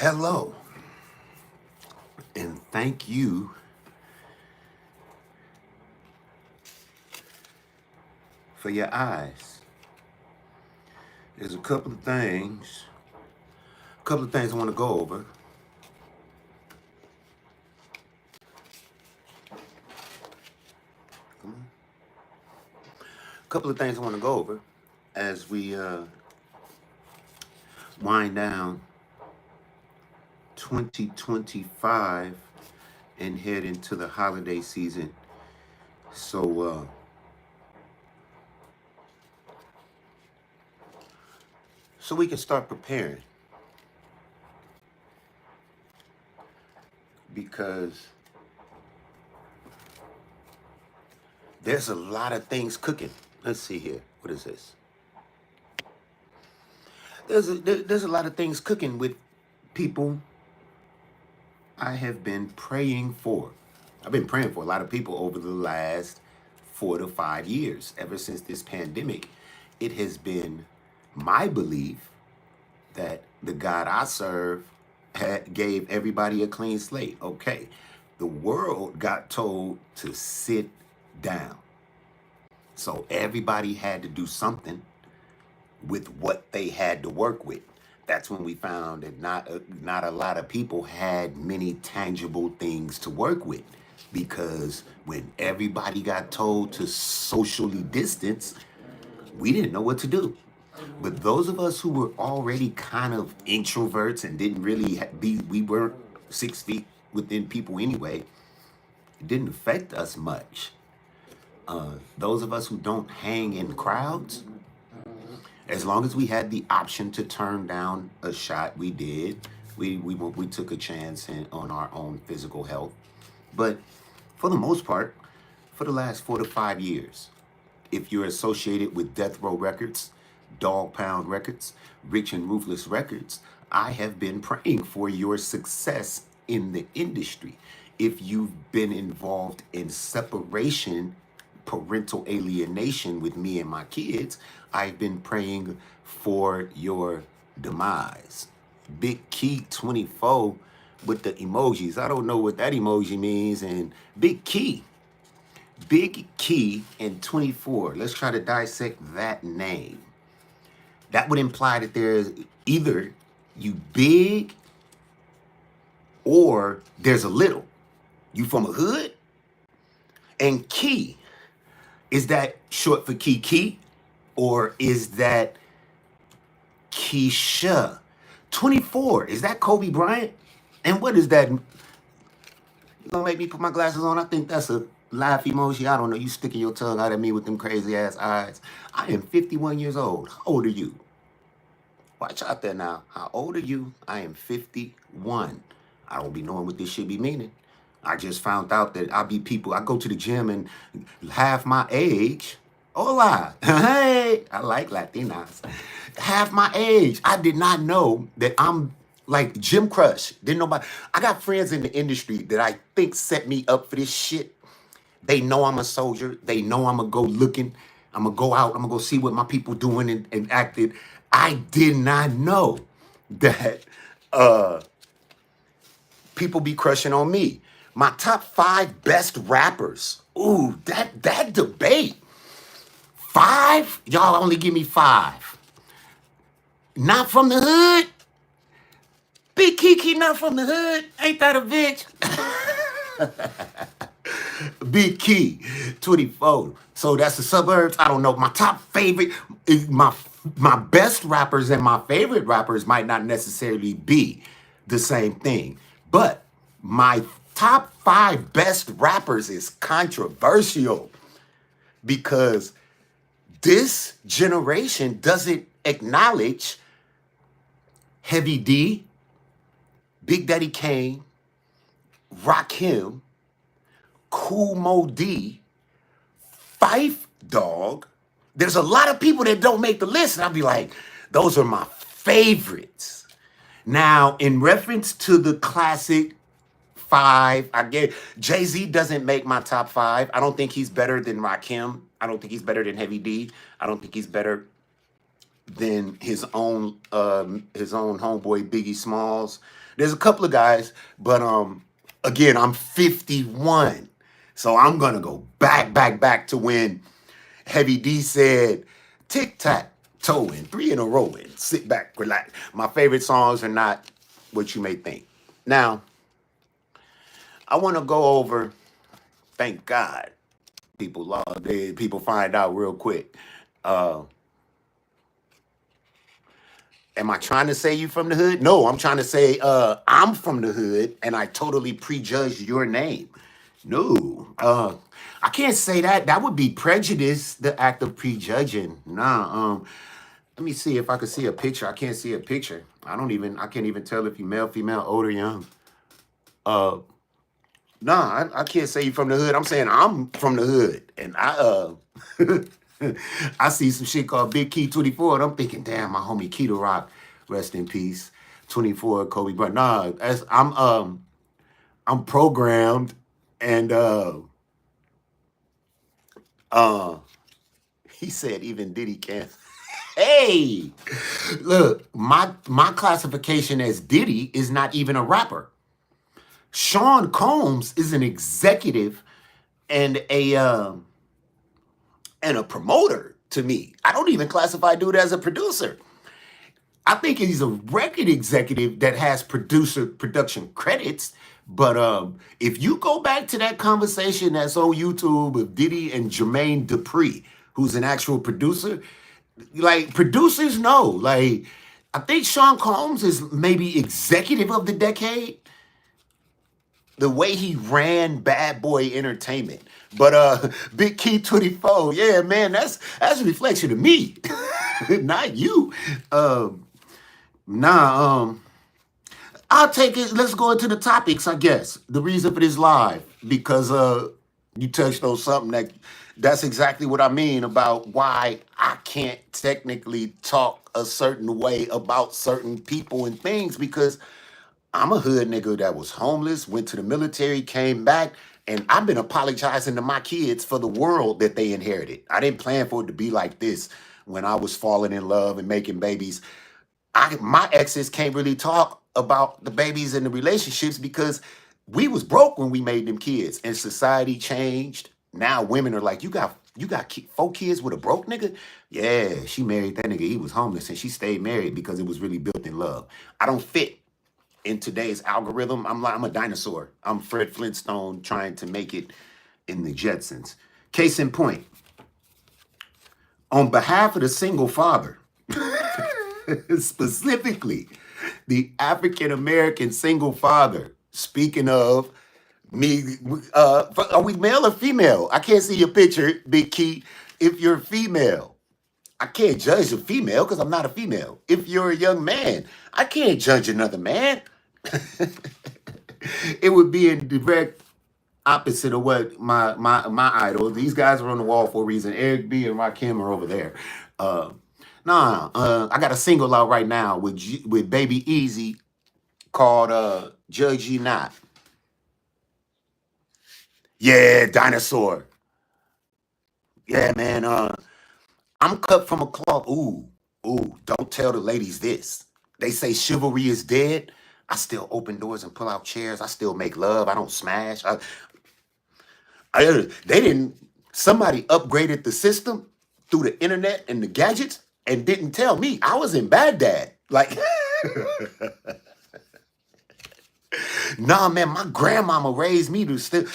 Hello, and thank you for your eyes. There's a couple of things I want to go over. A couple of things I want to go over as we wind down 2025 and head into the holiday season. So we can start preparing, because there's a lot of things cooking. Let's see here. What is this? There's a lot of things cooking with people I have been praying for. I've been praying for a lot of people over the last 4 to 5 years. Ever since this pandemic, it has been my belief that the God I serve gave everybody a clean slate. Okay, the world got told to sit down. So everybody had to do something with what they had to work with. That's when we found that not a lot of people had many tangible things to work with, because when everybody got told to socially distance, we didn't know what to do. But those of us who were already kind of introverts and didn't really we weren't 6 feet within people anyway, it didn't affect us much. Those of us who don't hang in crowds, as long as we had the option to turn down a shot, we did. We took a chance on our own physical health. But for the most part, for the last 4 to 5 years, if you're associated with Death Row Records, Dog Pound Records, Rich and Ruthless Records, I have been praying for your success in the industry. If you've been involved in separation, parental alienation with me and my kids, I've been praying for your demise. Big Key 24 with the emojis. I don't know what that emoji means. And Big Key and 24. Let's try to dissect that name. That would imply that there's either you big or there's a little. You from a hood? And Key, is that short for Kiki, or is that Keisha? 24, is that Kobe Bryant? And what is that? You gonna make me put my glasses on? I think that's a laugh emoji. I don't know. You sticking your tongue out at me with them crazy ass eyes. I am 51 years old. How old are you? Watch out there now. How old are you? I am 51. I don't be knowing what this should be meaning. I just found out that I go to the gym and half my age. Hola. Hey, I like Latinas. Half my age. I did not know that I'm like gym crush. Didn't nobody. I got friends in the industry that I think set me up for this shit. They know I'm a soldier. They know I'm going to go looking. I'm going to go out. I'm going to go see what my people doing and acting. I did not know that people be crushing on me. My top 5 best rappers. Ooh, that debate. 5? Y'all only give me 5. Not from the hood? Big Kiki not from the hood? Ain't that a bitch? Big Key, 24. So that's the suburbs. I don't know. My top favorite is my best rappers and my favorite rappers might not necessarily be the same thing. But my top 5 best rappers is controversial, because this generation doesn't acknowledge Heavy D, Big Daddy Kane, Rakim, Kool Mo D, Phife Dawg. There's a lot of people that don't make the list, and I'll be like, those are my favorites. Now, in reference to the classic 5, I get Jay-Z doesn't make my top 5. I don't think he's better than Rakim. I don't think he's better than Heavy D. I don't think he's better than his own homeboy Biggie Smalls. There's a couple of guys, but again, I'm 51. So I'm gonna go back to when Heavy D said tic tac toeing, 3 in a row, and sit back, relax. My favorite songs are not what you may think. Now, I want to go over, thank God, people find out real quick. Uh, am I trying to say you from the hood? No, I'm trying to say I'm from the hood and I totally prejudged your name. No, I can't say that. That would be prejudice, the act of prejudging. Nah, let me see if I can see a picture. I can't see a picture. I can't even tell if you male, female, old or young. Uh, nah, I can't say you from the hood. I'm saying I'm from the hood. And I see some shit called Big Key 24, and I'm thinking, damn, my homie Keto Rock, rest in peace. 24, Kobe Bryant. Nah, I'm programmed and uh he said even Diddy can't. Hey, look, my classification as Diddy is not even a rapper. Sean Combs is an executive and a promoter to me. I don't even classify dude as a producer. I think he's a record executive that has production credits. But if you go back to that conversation that's on YouTube with Diddy and Jermaine Dupri, who's an actual producer, like producers know, like I think Sean Combs is maybe executive of the decade. The way he ran Bad Boy Entertainment. But Big Key 24, yeah, man, that's a reflection of me, not you. Nah, I'll take it. Let's go into the topics, I guess. The reason for this live, because you touched on something that's exactly what I mean about why I can't technically talk a certain way about certain people and things, because I'm a hood nigga that was homeless, went to the military, came back, and I've been apologizing to my kids for the world that they inherited. I didn't plan for it to be like this when I was falling in love and making babies. My exes can't really talk about the babies and the relationships because we was broke when we made them kids, and society changed. Now women are like, you got 4 kids with a broke nigga? Yeah, she married that nigga. He was homeless, and she stayed married because it was really built in love. I don't fit in today's algorithm. I'm a dinosaur. I'm Fred Flintstone trying to make it in the Jetsons. Case in point, on behalf of the single father, specifically the African American single father, speaking of me, are we male or female? I can't see your picture, Big Key. If you're female, I can't judge a female because I'm not a female. If you're a young man, I can't judge another man. It would be in direct opposite of what my idol. These guys are on the wall for a reason. Eric B and Rakim are over there. I got a single out right now with Baby Easy called Judge Ye Not. Yeah, dinosaur. Yeah, man. I'm cut from a cloth. Ooh, don't tell the ladies this. They say chivalry is dead. I still open doors and pull out chairs. I still make love. I don't smash. Somebody upgraded the system through the internet and the gadgets and didn't tell me. I was in Baghdad. Like, nah, man, my grandmama raised me to still.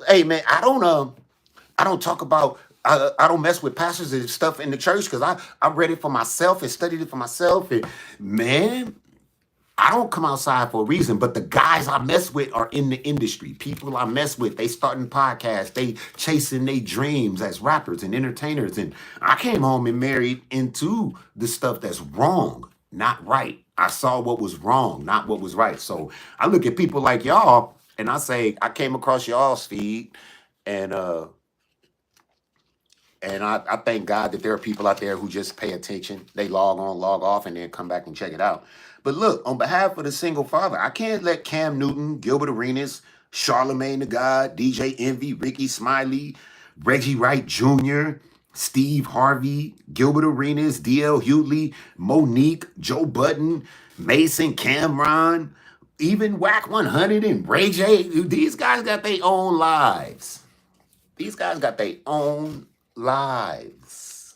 Hey, man, I don't talk about. I don't mess with pastors and stuff in the church because I read it for myself and studied it for myself. And man, I don't come outside for a reason, but the guys I mess with are in the industry. People I mess with, they starting podcasts, they chasing their dreams as rappers and entertainers. And I came home and married into the stuff that's wrong, not right. I saw what was wrong, not what was right. So I look at people like y'all and I say, I came across y'all's feed and I thank God that there are people out there who just pay attention. They log on, log off, and then come back and check it out. But look, on behalf of the single father, I can't let Cam Newton, Gilbert Arenas, Charlemagne the God, DJ Envy, Ricky Smiley, Reggie Wright Jr., Steve Harvey, Gilbert Arenas, DL Hughley, Monique, Joe Budden, Mason Cameron, Even Whack 100 and Ray J, these guys got their own lives. These guys got their own lives.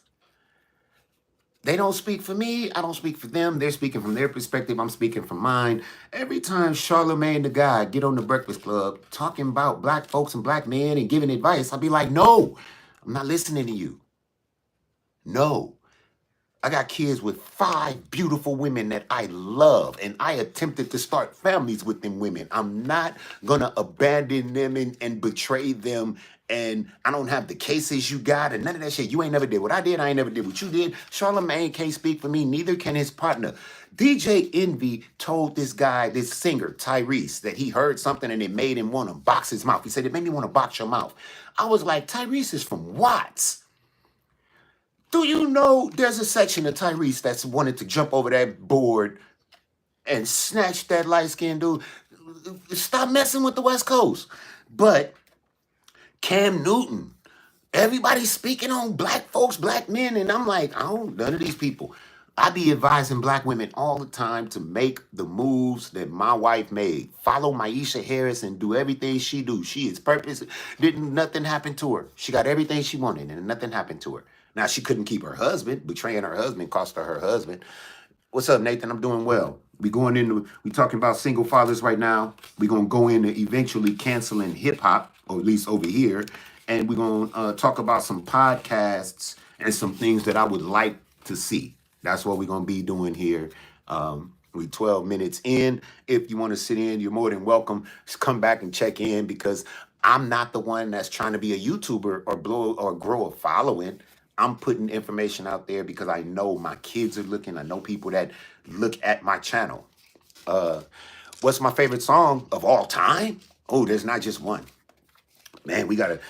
They don't speak for me. I don't speak for them. They're speaking from their perspective. I'm speaking from mine. Every time Charlemagne the Guy get on the Breakfast Club talking about black folks and black men and giving advice, I'll be like, no, I'm not listening to you. No. I got kids with 5 beautiful women that I love, and I attempted to start families with them women. I'm not going to abandon them and betray them, and I don't have the cases you got and none of that shit. You ain't never did what I did. I ain't never did what you did. Charlemagne can't speak for me. Neither can his partner. DJ Envy told this guy, this singer, Tyrese, that he heard something and it made him want to box his mouth. He said, it made me want to box your mouth. I was like, Tyrese is from Watts. Do you know there's a section of Tyrese that's wanted to jump over that board and snatch that light-skinned dude? Stop messing with the West Coast. But Cam Newton, everybody's speaking on black folks, black men, and I'm like, I don't, none of these people. I be advising black women all the time to make the moves that my wife made. Follow Maisha Harris and do everything she do. She is purpose. Didn't nothing happen to her. She got everything she wanted and nothing happened to her. Now she couldn't keep her husband. Betraying her husband cost her husband. What's up, Nathan? I'm doing well. We talking about single fathers right now. We're gonna go into eventually canceling hip hop, or at least over here, and we're gonna talk about some podcasts and some things that I would like to see. That's what we're going to be doing here. We're 12 minutes in. If you want to sit in, you're more than welcome. Just come back and check in, because I'm not the one that's trying to be a YouTuber or blow or grow a following. I'm putting information out there because I know my kids are looking. I know people that look at my channel. What's my favorite song of all time? Oh, there's not just one. Man, we got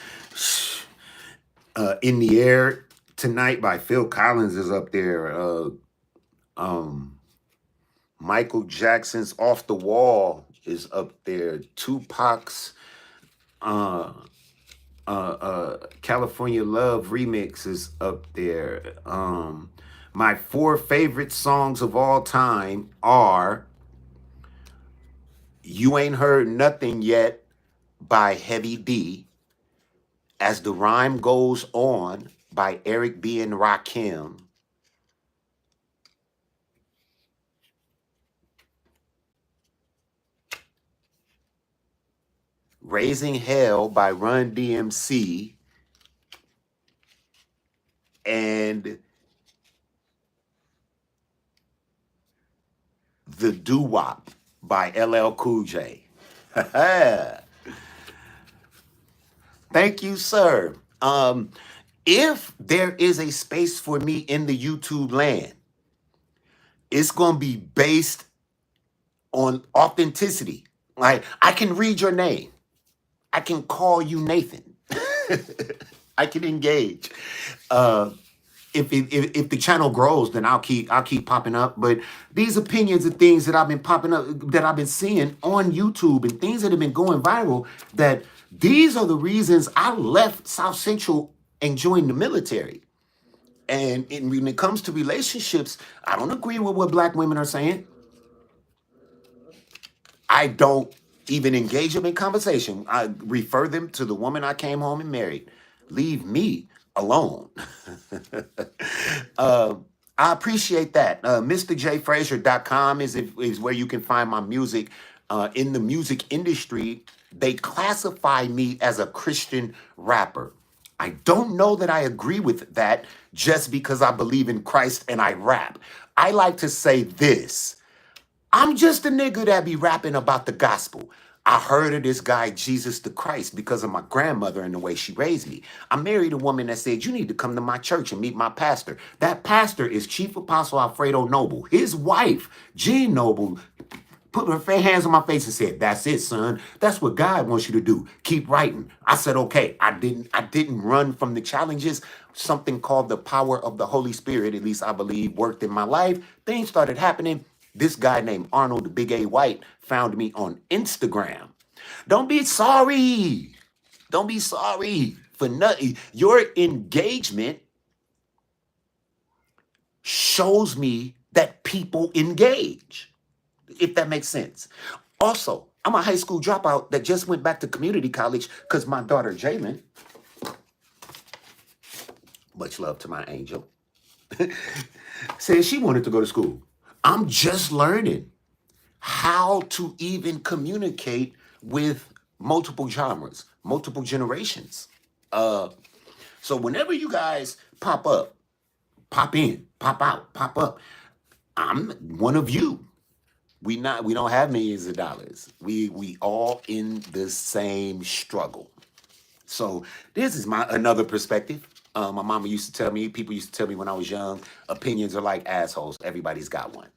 to... In the Air Tonight by Phil Collins is up there. Michael Jackson's Off the Wall is up there. Tupac's California Love remix is up there. My 4 favorite songs of all time are You Ain't Heard Nothing Yet by Heavy D, As the Rhyme Goes On by Eric B. and Rakim, Raising Hell by Run DMC, and The Doo-Wop by LL Cool J. Thank you, sir. If there is a space for me in the YouTube land, it's going to be based on authenticity. Like, I can read your name. I can call you Nathan. I can engage. If the channel grows, then I'll keep popping up. But these opinions and things that I've been popping up, that I've been seeing on YouTube, and things that have been going viral, that these are the reasons I left South Central and joined the military. And when it comes to relationships, I don't agree with what black women are saying. I don't even engage them in conversation. I refer them to the woman I came home and married. Leave me alone. I appreciate that. MrJFrazier.com is where you can find my music. In the music industry, they classify me as a Christian rapper. I don't know that I agree with that just because I believe in Christ and I rap. I like to say this. I'm just a nigga that be rapping about the gospel. I heard of this guy, Jesus the Christ, because of my grandmother and the way she raised me. I married a woman that said, you need to come to my church and meet my pastor. That pastor is Chief Apostle Alfredo Noble. His wife, Jean Noble, put her hands on my face and said, that's it, son. That's what God wants you to do. Keep writing. I said, okay. I didn't run from the challenges. Something called the power of the Holy Spirit, at least I believe, worked in my life. Things started happening. This guy named Arnold, the Big A White, found me on Instagram. Don't be sorry. Don't be sorry for nothing. Your engagement shows me that people engage, if that makes sense. Also, I'm a high school dropout that just went back to community college because my daughter, Jalen, much love to my angel, said she wanted to go to school. I'm just learning how to even communicate with multiple genres, multiple generations. So whenever you guys pop up, pop in, pop out, pop up, I'm one of you. We don't have millions of dollars. We all in the same struggle. So this is my another perspective. My mama used to tell me, people used to tell me when I was young, opinions are like assholes. Everybody's got one.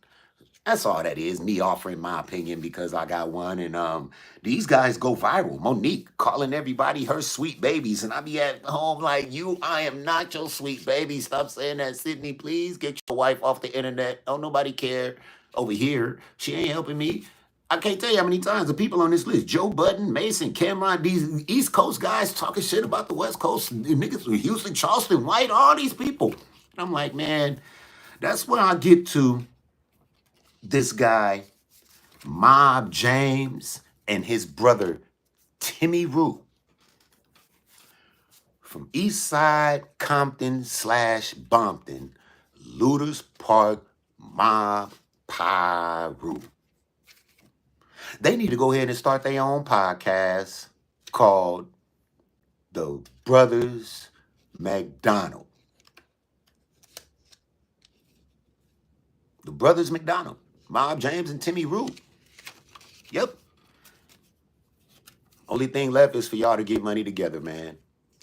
That's all that is, me offering my opinion because I got one. And these guys go viral. Monique calling everybody her sweet babies. And I be at home like, I am not your sweet baby. Stop saying that, Sydney. Please get your wife off the internet. Don't nobody care over here. She ain't helping me. I can't tell you how many times the people on this list, Joe Budden, Mason, Cameron, these East Coast guys talking shit about the West Coast, niggas from Houston, Charleston, White, all these people. And I'm like, man, that's where I get to this guy, Mob James, and his brother, Timmy Rue, from East Side, Compton / Bompton, Looters Park, Mob Pyru. They need to go ahead and start their own podcast called The Brothers McDonald. The Brothers McDonald. Mob James and Timmy Rue. Yep. Only thing left is for y'all to get money together, man.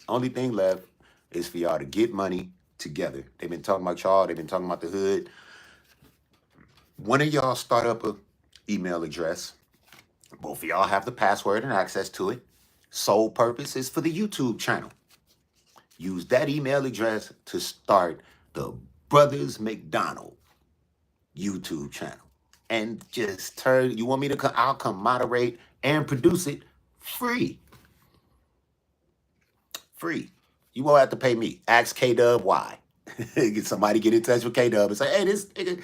Only thing left is for y'all to get money together. They've been talking about y'all. They've been talking about the hood. One of y'all start up an email address. Both of y'all have the password and access to it. Sole purpose is for the YouTube channel. Use that email address to start the Brothers McDonald YouTube channel. And just you want me to come, I'll come moderate and produce it free. Free. You won't have to pay me. Ask K-Dub why. Somebody get in touch with K-Dub and say, hey, this nigga,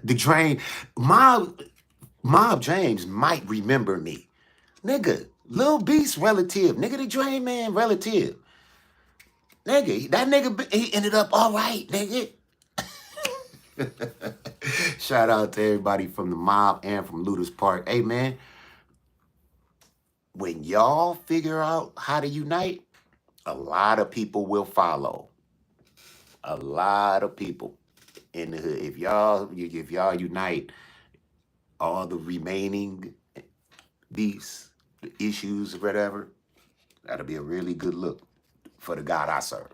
the drain, Mob James might remember me. Nigga, Lil Beast relative. Nigga, the Drain Man relative. Nigga, that nigga, he ended up all right, nigga. Shout out to everybody from the Mob and from Looters Park. Hey, man, when y'all figure out how to unite, a lot of people will follow. A lot of people in the hood. If y'all unite, all the remaining beefs, the issues, whatever, that'll be a really good look for the God I serve.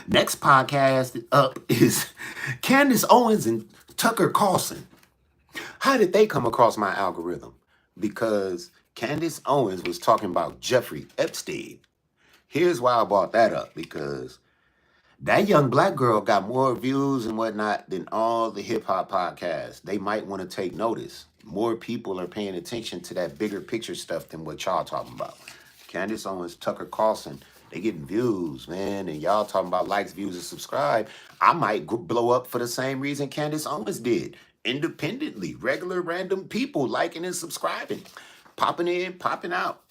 Next podcast up is Candace Owens and Tucker Carlson. How did they come across my algorithm? Because Candace Owens was talking about Jeffrey Epstein. Here's why I brought that up, because that young black girl got more views and whatnot than all the hip hop podcasts. They might want to take notice. More people are paying attention to that bigger picture stuff than what y'all talking about. Candace Owens, Tucker Carlson, they getting views, man. And y'all talking about likes, views, and subscribe. I might blow up for the same reason Candace Owens did. Independently, regular random people liking and subscribing. Popping in, popping out.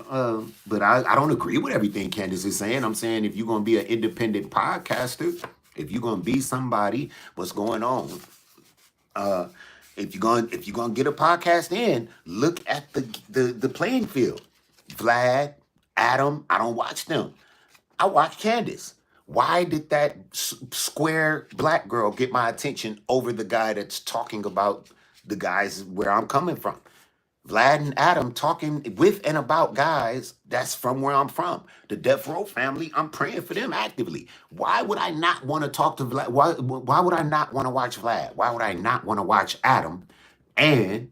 But I don't agree with everything Candace is saying. I'm saying if you're going to be an independent podcaster, if you're going to be somebody, what's going on? If you're going to get a podcast in, look at the playing field. Vlad, Adam, I don't watch them. I watch Candace. Why did that square black girl get my attention over the guy that's talking about the guys where I'm coming from? Vlad and Adam talking with and about guys that's from where I'm from. The Death Row family, I'm praying for them actively. Why would I not want to talk to Vlad? Why would I not want to watch Vlad? Why would I not want to watch Adam? And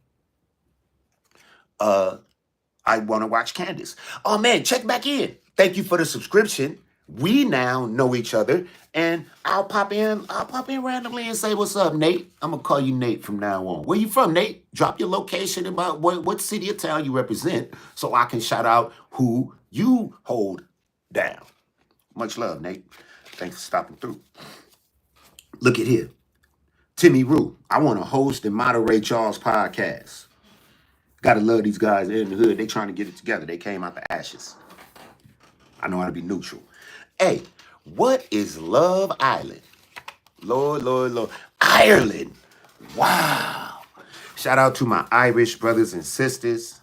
I want to watch Candace. Oh man, check back in. Thank you for the subscription. We now know each other, and I'll pop in randomly and say, what's up, Nate? I'm gonna call you Nate from now on. Where you from, Nate? Drop your location about what city or town you represent so I can shout out who you hold down. Much love, Nate. Thanks for stopping through. Look at here. Timmy Rue, I want to host and moderate y'all's podcast. Gotta love these guys in the hood. They trying to get it together. They came out the ashes. I know how to be neutral. Hey, what is Love Island? Lord, Lord, Lord. Ireland. Wow. Shout out to my Irish brothers and sisters.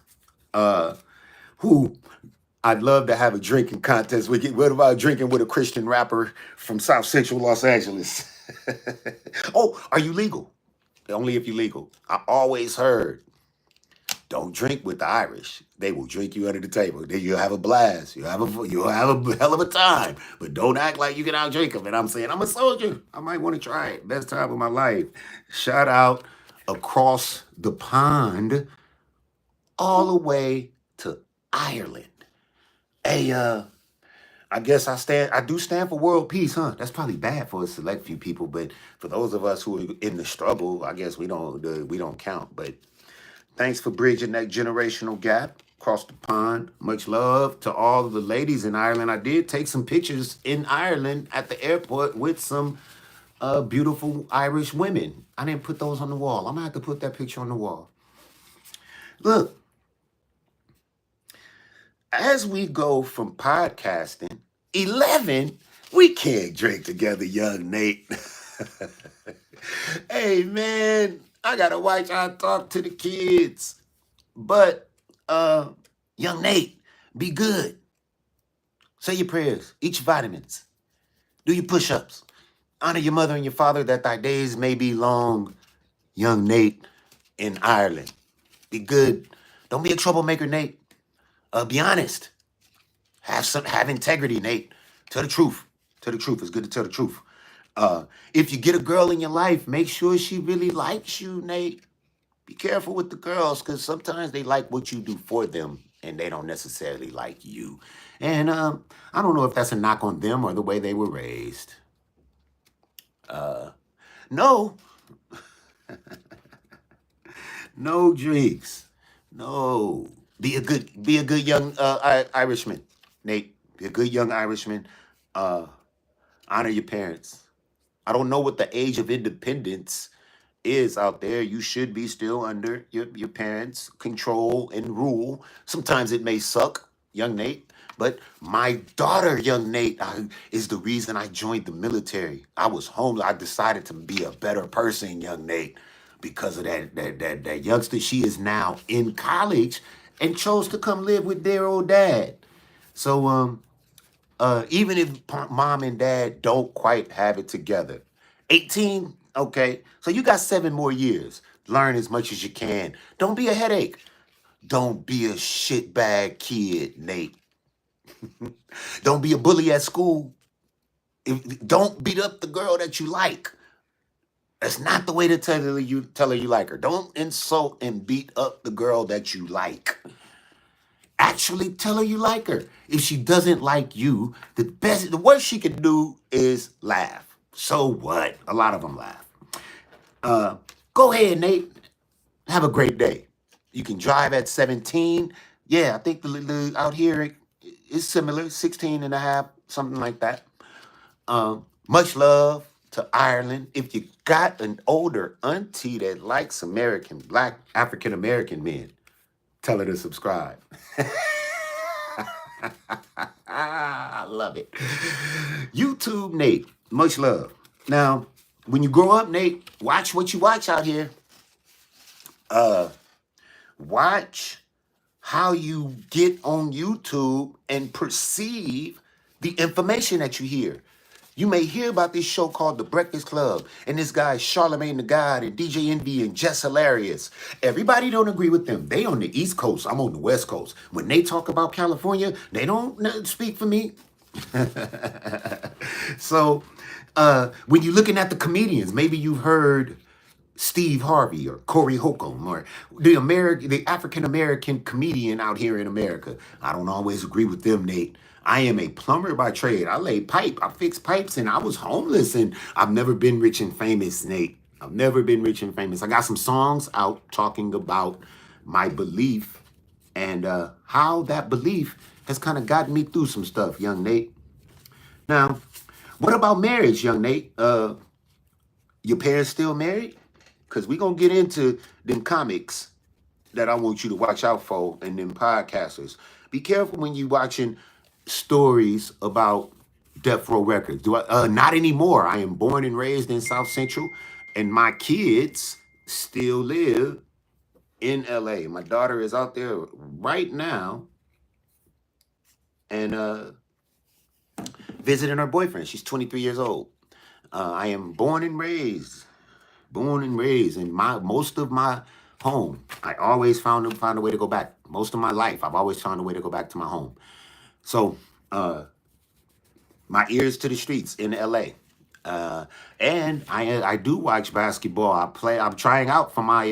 Who I'd love to have a drinking contest with. What about drinking with a Christian rapper from South Central Los Angeles? Oh, are you legal? Only if you're legal. I always heard, don't drink with the Irish. They will drink you under the table. Then you'll have a blast. You'll have a hell of a time. But don't act like you can out drink them. And I'm saying, I'm a soldier. I might want to try it. Best time of my life. Shout out across the pond, all the way to Ireland. Hey, I guess I do stand for world peace, huh? That's probably bad for a select few people, but for those of us who are in the struggle, I guess we don't count. But thanks for bridging that generational gap across the pond. Much love to all of the ladies in Ireland. I did take some pictures in Ireland at the airport with some beautiful Irish women. I didn't put those on the wall. I'm gonna have to put that picture on the wall. Look, as we go from podcasting, 11, we can't drink together, young Nate. Hey, man, I gotta watch how I talk to the kids. But, young Nate, be good. Say your prayers, eat your vitamins, do your push-ups. Honor your mother and your father that thy days may be long, young Nate in Ireland. Be good. Don't be a troublemaker, Nate. Be honest. Have integrity, Nate. Tell the truth. Tell the truth. It's good to tell the truth. If you get a girl in your life, make sure she really likes you, Nate. Be careful with the girls, because sometimes they like what you do for them, and they don't necessarily like you. And I don't know if that's a knock on them or the way they were raised. No. No drinks. No. Be a good young Irishman, Nate. Be a good young Irishman. Honor your parents. I don't know what the age of independence is out there. You should be still under your parents' control and rule. Sometimes it may suck, young Nate. But my daughter, young Nate, is the reason I joined the military. I was homeless. I decided to be a better person, young Nate, because of that youngster. She is now in college and chose to come live with their old dad. So even if mom and dad don't quite have it together, 18, okay, so you got 7 more years. Learn as much as you can. Don't be a headache. Don't be a shitbag kid, Nate. Don't be a bully at school. Don't beat up the girl that you like. That's not the way to tell her you like her. Don't insult and beat up the girl that you like. Actually tell her you like her. If she doesn't like you, the worst she can do is laugh. So what? A lot of them laugh. Go ahead, Nate. Have a great day. You can drive at 17. Yeah, I think the out here is similar, 16 and a half, something like that. Much love to Ireland. If you got an older auntie that likes Black African American men, tell her to subscribe. I love it. YouTube, Nate. Much love. Now, when you grow up, Nate, watch what you watch out here. Watch how you get on YouTube and perceive the information that you hear. You may hear about this show called The Breakfast Club, and this guy Charlamagne the God and DJ Envy and Jess Hilarious. Everybody don't agree with them. They on the East Coast. I'm on the West Coast. When they talk about California, they don't speak for me. So when you're looking at the comedians, maybe you've heard Steve Harvey or Corey Holcomb or the African-American comedian out here in America. I don't always agree with them, Nate. I am a plumber by trade. I lay pipe. I fix pipes, and I was homeless, and I've never been rich and famous, Nate. I've never been rich and famous. I got some songs out talking about my belief and how that belief has kind of gotten me through some stuff, young Nate. Now, what about marriage, young Nate? Your parents still married? Because we're going to get into them comics that I want you to watch out for in them podcasters. Be careful when you watching stories about Death Row Records. Not anymore. I am born and raised in South Central, and my kids still live in LA. My daughter is out there right now and visiting her boyfriend. She's 23 years old. I am born and raised in most of my home. I always found a way to go back. Most of my life, I've always found a way to go back to my home. So, my ears to the streets in LA. And I do watch basketball. I'm trying out for my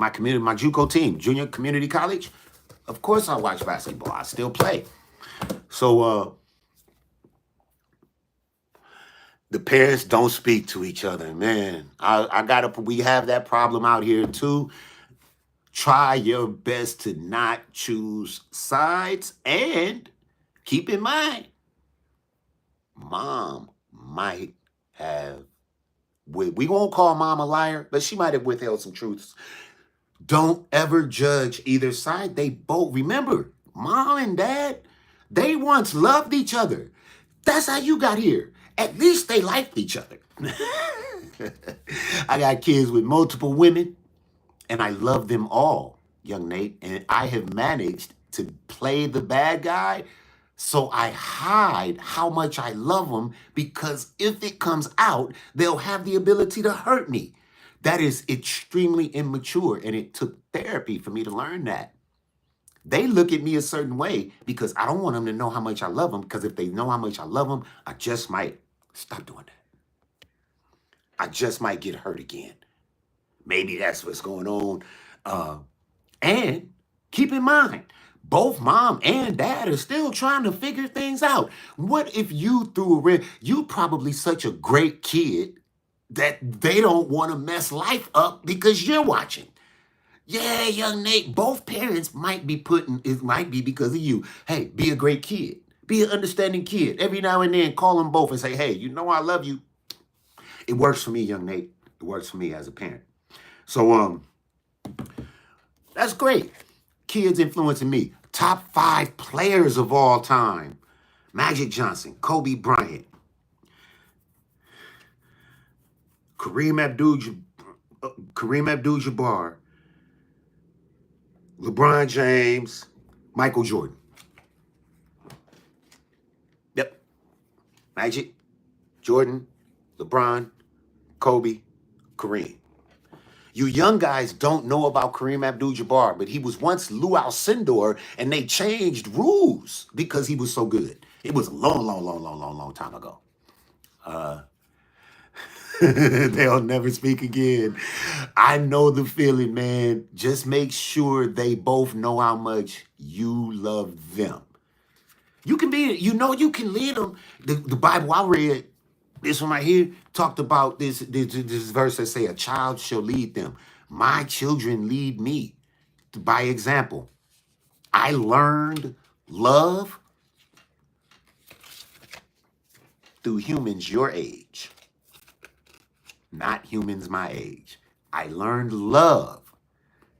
community, my JUCO team, junior community college. Of course I watch basketball. I still play. So the parents don't speak to each other, man. We have that problem out here too. Try your best to not choose sides, and keep in mind, mom might have, we won't call mom a liar, but she might have withheld some truths. Don't ever judge either side. They both, remember, mom and dad, they once loved each other. That's how you got here. At least they liked each other. I got kids with multiple women, and I love them all, young Nate. And I have managed to play the bad guy, so I hide how much I love them, because if it comes out, they'll have the ability to hurt me. That is extremely immature, and it took therapy for me to learn that. They look at me a certain way because I don't want them to know how much I love them, because if they know how much I love them, I just might stop doing that. I just might get hurt again. Maybe that's what's going on. And keep in mind, both mom and dad are still trying to figure things out. What if you you probably such a great kid that they don't want to mess life up because you're watching. Yeah, young Nate, both parents might be it might be because of you. Hey, be a great kid. Be an understanding kid. Every now and then, call them both and say, hey, you know I love you. It works for me, young Nate. It works for me as a parent. So, that's great. Kids influencing me. Top 5 players of all time. Magic Johnson, Kobe Bryant, Kareem Abdul-Jabbar, LeBron James, Michael Jordan. Yep. Magic, Jordan, LeBron, Kobe, Kareem. You young guys don't know about Kareem Abdul-Jabbar, but he was once Lou Alcindor, and they changed rules because he was so good. It was a long time ago. They'll never speak again. I know the feeling, man. Just make sure they both know how much you love them. You can lead them. The Bible I read, this one right here, talked about this verse that say, a child shall lead them. My children lead me by example. I learned love through humans your age, not humans my age. I learned love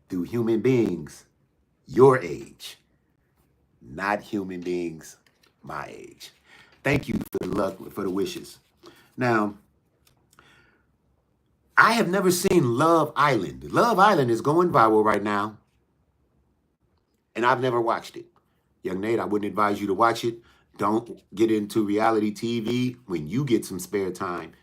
through human beings your age, not human beings my age. Thank you for the wishes. Now, I have never seen Love Island. Love Island is going viral right now, and I've never watched it. Young Nate, I wouldn't advise you to watch it. Don't get into reality TV when you get some spare time.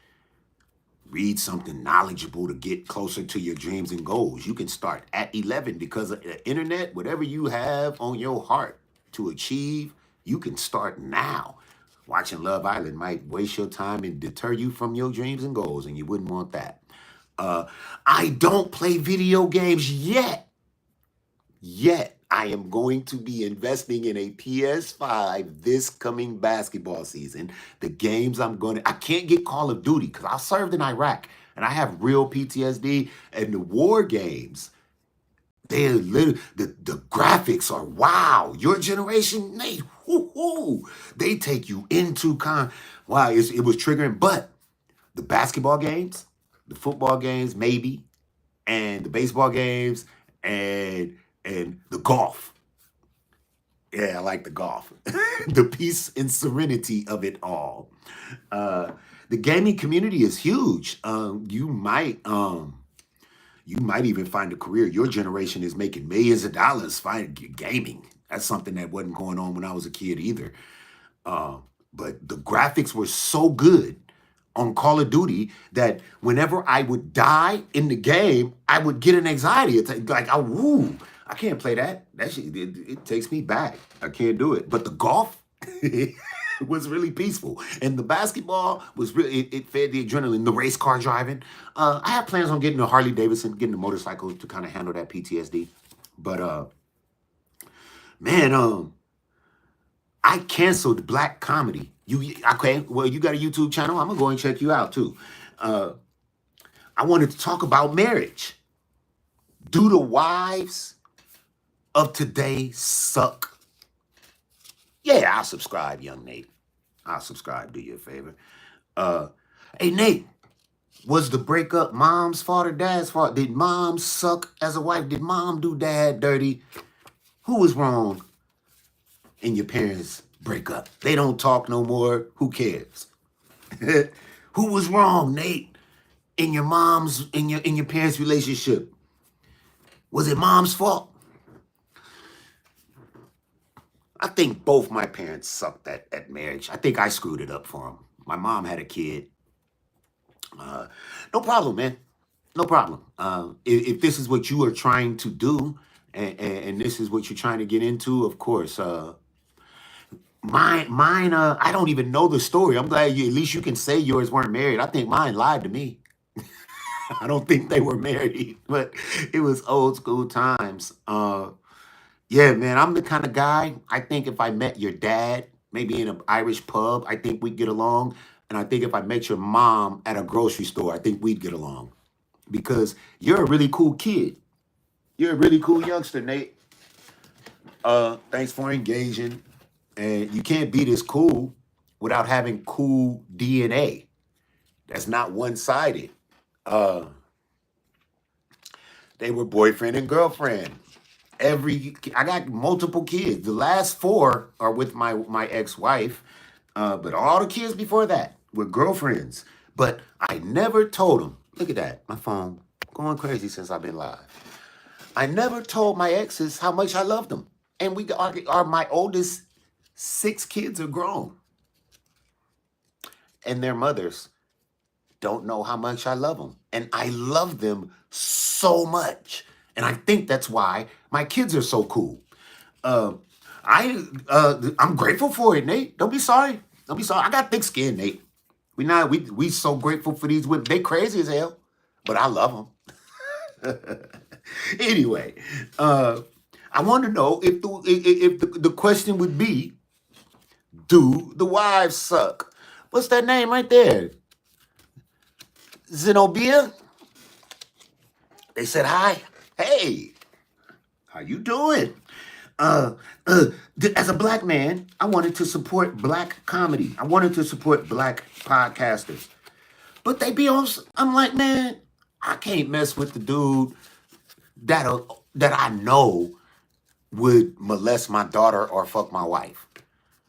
Read something knowledgeable to get closer to your dreams and goals. You can start at 11 because of the internet. Whatever you have on your heart to achieve, you can start now. Watching Love Island might waste your time and deter you from your dreams and goals, and you wouldn't want that. I don't play video games yet. I am going to be investing in a PS5 this coming basketball season. The games I can't get Call of Duty because I served in Iraq and I have real PTSD, and the war games, the graphics are wow. Your generation, they take you into wow, it was triggering. But the basketball games, the football games, maybe, and the baseball games, and the golf. Yeah, I like the golf. The peace and serenity of it all. Uh, the gaming community is huge. You might even find a career. Your generation is making millions of dollars fighting gaming. That's something that wasn't going on when I was a kid either. Uh, but the graphics were so good on Call of Duty that whenever I would die in the game, I would get an anxiety attack. Like, I can't play that. That shit, it takes me back. I can't do it. But the golf was really peaceful, and the basketball was really it fed the adrenaline. The race car driving. I have plans on getting a Harley Davidson, getting a motorcycle to kind of handle that PTSD. But man, I canceled black comedy. You okay? Well, you got a YouTube channel. I'm gonna go and check you out too. I wanted to talk about marriage. Do the wives of today suck? Yeah, I'll subscribe, young Nate. I'll subscribe. Do you a favor. Hey, Nate, was the breakup mom's fault or dad's fault? Did mom suck as a wife? Did mom do dad dirty? Who was wrong in your parents' breakup? They don't talk no more. Who cares? Who was wrong, Nate, in your parents' relationship? Was it mom's fault? I think both my parents sucked at marriage. I think I screwed it up for them. My mom had a kid. No problem, man. No problem. If this is what you are trying to do, and this is what you're trying to get into, of course. Mine. I don't even know the story. I'm glad at least you can say yours weren't married. I think mine lied to me. I don't think they were married, but it was old school times. Yeah, man, I'm the kind of guy, I think if I met your dad, maybe in an Irish pub, I think we'd get along. And I think if I met your mom at a grocery store, I think we'd get along. Because you're a really cool kid. You're a really cool youngster, Nate. Thanks for engaging. And you can't be this cool without having cool DNA. That's not one-sided. They were boyfriend and girlfriend. I got multiple kids. The last 4 are with my ex-wife, but all the kids before that were girlfriends. But I never told them. Look at that, my phone going crazy since I've been live. I never told my exes how much I loved them, and my oldest 6 kids are grown, and their mothers don't know how much I love them, and I love them so much. And I think that's why my kids are so cool. I'm grateful for it, Nate. Don't be sorry. Don't be sorry. I got thick skin, Nate. We so grateful for these women. They crazy as hell, but I love them. Anyway, I want to know if the question would be, do the wives suck? What's that name right there? Zenobia? They said hi. Hey, how you doing? As a black man, I wanted to support black comedy. I wanted to support black podcasters. But they be on, I'm like, man, I can't mess with the dude that I know would molest my daughter or fuck my wife.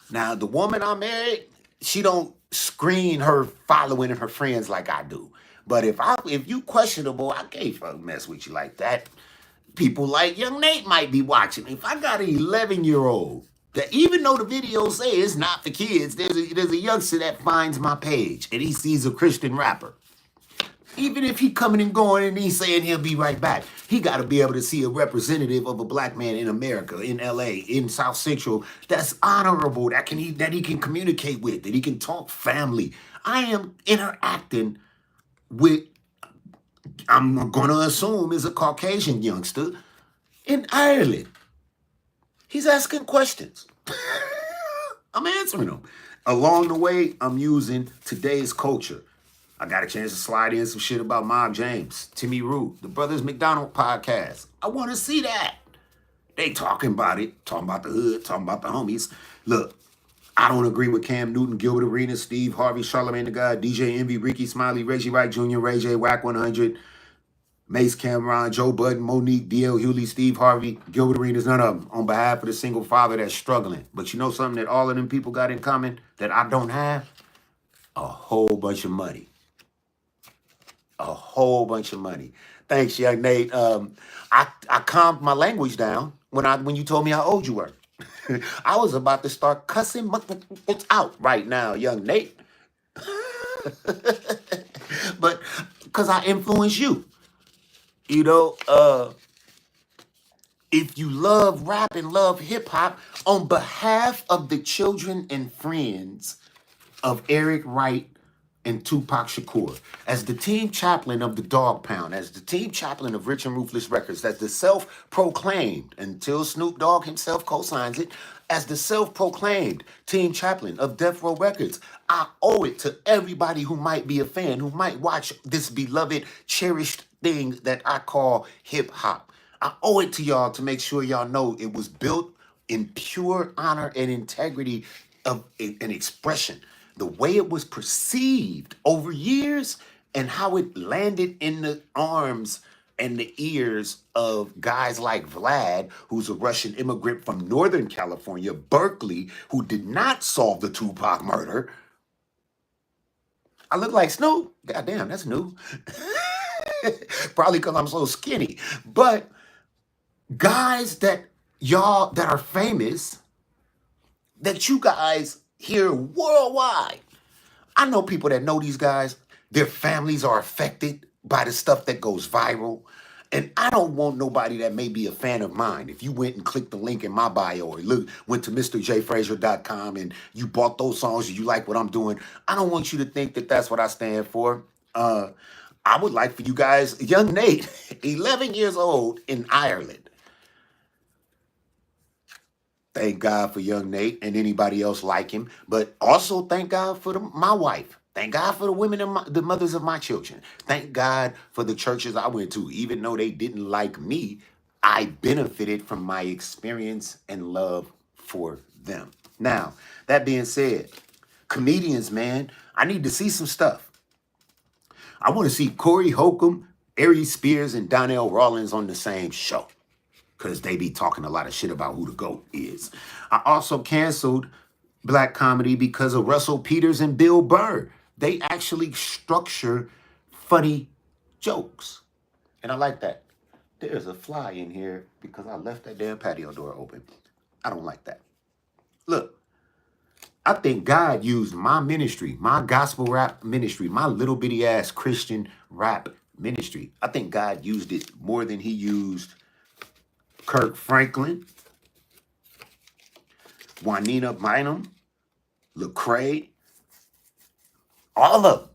Now, the woman I married, she don't screen her following her friends like I do. But if you questionable, I can't mess with you like that. People like young Nate might be watching. If I got an 11-year-old that, even though the videos say it's not for kids, there's a youngster that finds my page and he sees a Christian rapper. Even if he coming and going and he's saying he'll be right back, he got to be able to see a representative of a black man in America, in LA, in South Central, that's honorable, that he can communicate with, that he can talk family. I am interacting with, I'm going to assume, is a Caucasian youngster in Ireland. He's asking questions. I'm answering them. Along the way, I'm using today's culture. I got a chance to slide in some shit about Mob James, Timmy Root, the Brothers McDonald Podcast. I want to see that. They talking about it, talking about the hood, talking about the homies. Look, I don't agree with Cam Newton, Gilbert Arenas, Steve Harvey, Charlamagne the God, DJ Envy, Ricky Smiley, Reggie Wright Jr., Ray J, Wack 100, Mace Cameron, Joe Budden, Monique, D.L. Hewley, Steve Harvey, Gilbert Arenas, none of them, on behalf of the single father that's struggling. But you know something that all of them people got in common that I don't have? A whole bunch of money. A whole bunch of money. Thanks, young Nate. I calmed my language down when you told me how old you were. I was about to start cussing motherfuckers out right now, young Nate. But because I influence you. You know, if you love rap and love hip hop, on behalf of the children and friends of Eric Wright and Tupac Shakur, as the team chaplain of the Dog Pound, as the team chaplain of Rich and Ruthless Records, as the self-proclaimed, until Snoop Dogg himself co-signs it, as the self-proclaimed team chaplain of Death Row Records, I owe it to everybody who might be a fan, who might watch this beloved, cherished thing that I call hip hop. I owe it to y'all to make sure y'all know it was built in pure honor and integrity of an expression. The way it was perceived over years and how it landed in the arms and the ears of guys like Vlad, who's a Russian immigrant from Northern California, Berkeley, who did not solve the Tupac murder. I look like Snoop. Goddamn, that's new. Probably because I'm so skinny. But guys that y'all that are famous, that you guys hear worldwide. I know people that know these guys. Their families are affected by the stuff that goes viral. And I don't want nobody that may be a fan of mine. If you went and clicked the link in my bio or went to MrJFrazier.com and you bought those songs and you like what I'm doing, I don't want you to think that that's what I stand for. I would like for you guys, young Nate, 11 years old in Ireland. Thank God for young Nate and anybody else like him. But also thank God for my wife. Thank God for the women and the mothers of my children. Thank God for the churches I went to. Even though they didn't like me, I benefited from my experience and love for them. Now, that being said, comedians, man, I need to see some stuff. I want to see Corey Holcomb, Aries Spears, and Donnell Rawlins on the same show, because they be talking a lot of shit about who the GOAT is. I also canceled Black Comedy because of Russell Peters and Bill Burr. They actually structure funny jokes. And I like that. There's a fly in here because I left that damn patio door open. I don't like that. Look, I think God used my ministry, my gospel rap ministry, my little bitty ass Christian rap ministry. I think God used it more than he used Kirk Franklin, Juanita Bynum, Lecrae, all of them.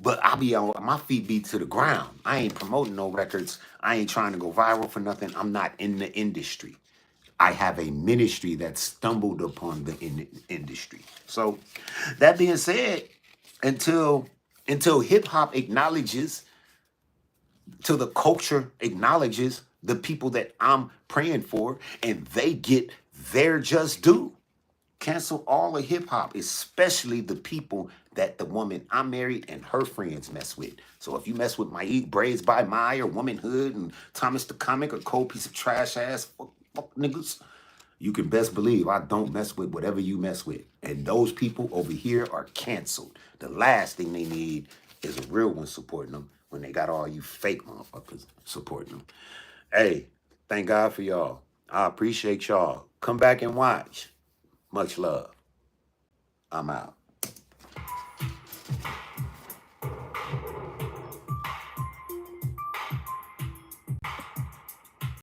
But I be on my feet be to the ground. I ain't promoting no records. I ain't trying to go viral for nothing. I'm not in the industry. I have a ministry that stumbled upon the industry. So that being said, until hip hop acknowledges, till the culture acknowledges the people that I'm praying for and they get their just due, cancel all of hip hop, especially the people that the woman I married and her friends mess with. So if you mess with my Eat Braids by Mai or Womanhood and Thomas the Comic or Cold Piece of Trash Ass fuck niggas, you can best believe I don't mess with whatever you mess with. And those people over here are canceled. The last thing they need is a real one supporting them when they got all you fake motherfuckers supporting them. Hey, thank God for y'all. I appreciate y'all. Come back and watch. Much love. I'm out.